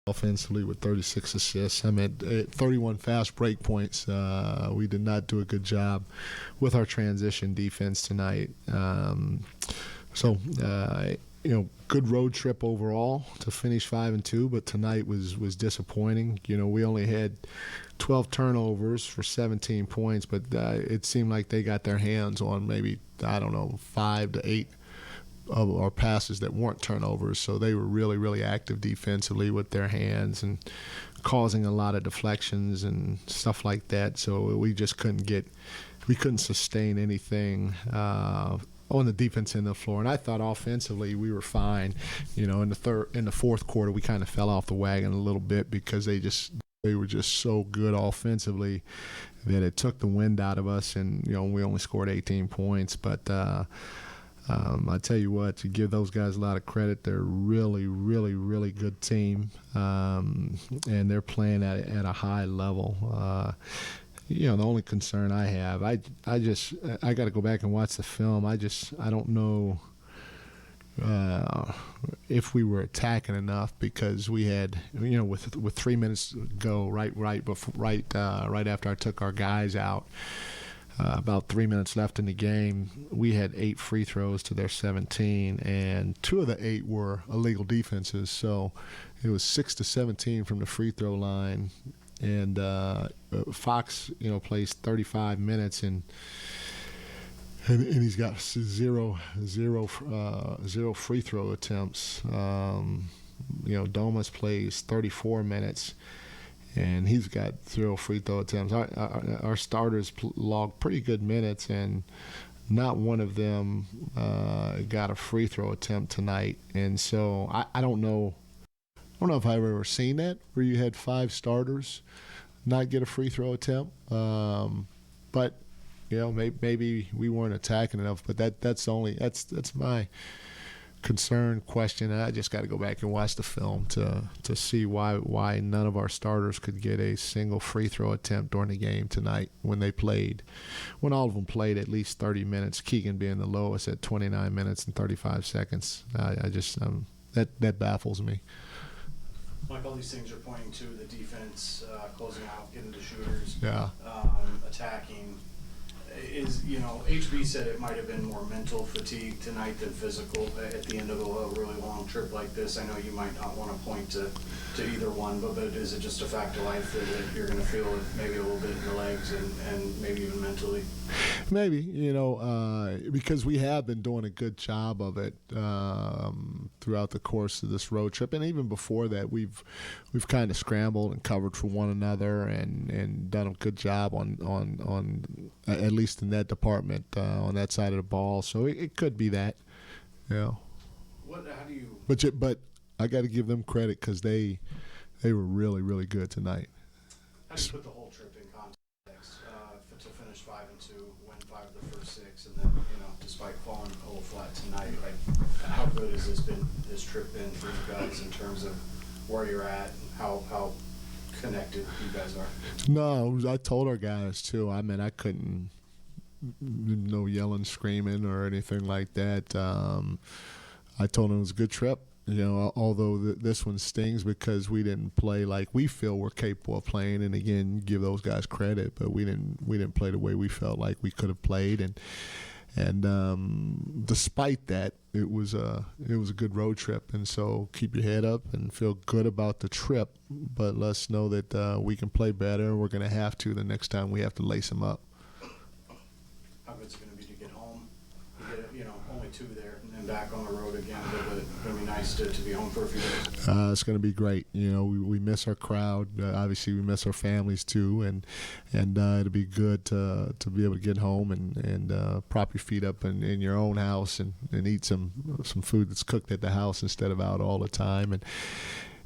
offensively with 36 assists. I mean, 31 fast break points. We did not do a good job with our transition defense tonight. Good road trip overall to finish 5-2, but tonight was disappointing. We only had 12 turnovers for 17 points, but it seemed like they got their hands on maybe, 5 to 8 of our passes that weren't turnovers. So they were really, really active defensively with their hands and causing a lot of deflections and stuff like that. So we just couldn't sustain anything on the defense end of the floor. And I thought offensively we were fine. In the fourth quarter we kind of fell off the wagon a little bit because they were just so good offensively that it took the wind out of us, and we only scored 18 points. But I tell you what, to give those guys a lot of credit, they're really, really, really good team, and they're playing at a high level. The only concern I have, I got to go back and watch the film. I don't know if we were attacking enough, because we had, with 3 minutes to go, right after I took our guys out. About 3 minutes left in the game, we had 8 free throws to their 17, and 2 of the 8 were illegal defenses. So it was 6-17 from the free throw line. And Fox, plays 35 minutes, and he's got zero free throw attempts. Domas plays 34 minutes. And he's got 0 free throw attempts. Our starters logged pretty good minutes, and not one of them got a free throw attempt tonight. And so I don't know if I've ever seen that, where you had 5 starters not get a free throw attempt. But maybe we weren't attacking enough. But that's my question. I just got to go back and watch the film to see why none of our starters could get a single free throw attempt during the game tonight when all of them played at least 30 minutes, Keegan being the lowest at 29 minutes and 35 seconds. That baffles me. Mike, all these things are pointing to the defense closing out, getting the shooters, attacking. HB said it might have been more mental fatigue tonight than physical at the end of a really long trip like this. I know you might not want to point to either one, but is it just a fact of life that you're going to feel it maybe a little bit in your legs and maybe even mentally? Maybe, because we have been doing a good job of it throughout the course of this road trip, and even before that, we've kind of scrambled and covered for one another and done a good job on at least in that department on that side of the ball. So it could be that, How do you? But I got to give them credit, because they were really, really good tonight. How do you put the whole trip in context? To finish 5-2, win 5 of the first 6, and then despite falling a little flat tonight, how good has this trip been for you guys in terms of where you're at and how connected you guys are? No, I told our guys too. I mean, I couldn't. No yelling, screaming, or anything like that. I told them it was a good trip. Although this one stings because we didn't play like we feel we're capable of playing. And again, give those guys credit, but we didn't play the way we felt like we could have played. And despite that, it was a good road trip. And so keep your head up and feel good about the trip. But let's know that we can play better. We're going to have to the next time we have to lace them up. How good is it going to be to get home? You get only 2 there, and then back on the road again. But it's going to be nice to be home for a few days. It's going to be great. We miss our crowd. Obviously, we miss our families too, and it'll be good to be able to get home and prop your feet up in your own house and eat some food that's cooked at the house instead of out all the time,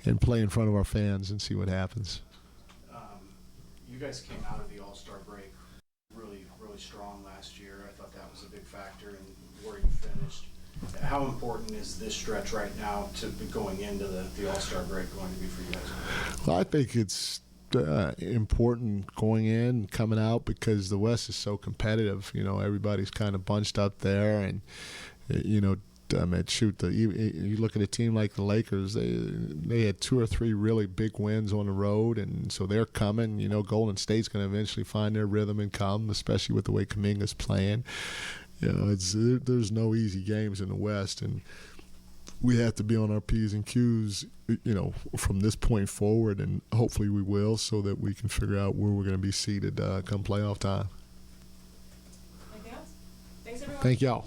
and play in front of our fans and see what happens. You guys came out of the All-Star break really, really strong last year. I thought that was a big factor in where you finished. How important is this stretch right now to be going into the All-Star break going to be for you guys? Well, I think it's important going in and coming out because the West is so competitive. Everybody's kind of bunched up there, and shoot, you look at a team like the Lakers. They had 2 or 3 really big wins on the road, and so they're coming. You know, Golden State's going to eventually find their rhythm and come, especially with the way Kuminga's playing. You know, there's no easy games in the West, and we have to be on our P's and Q's, you know, from this point forward, and hopefully we will, so that we can figure out where we're going to be seated come playoff time. Anything else? Thanks, everyone. Thank y'all.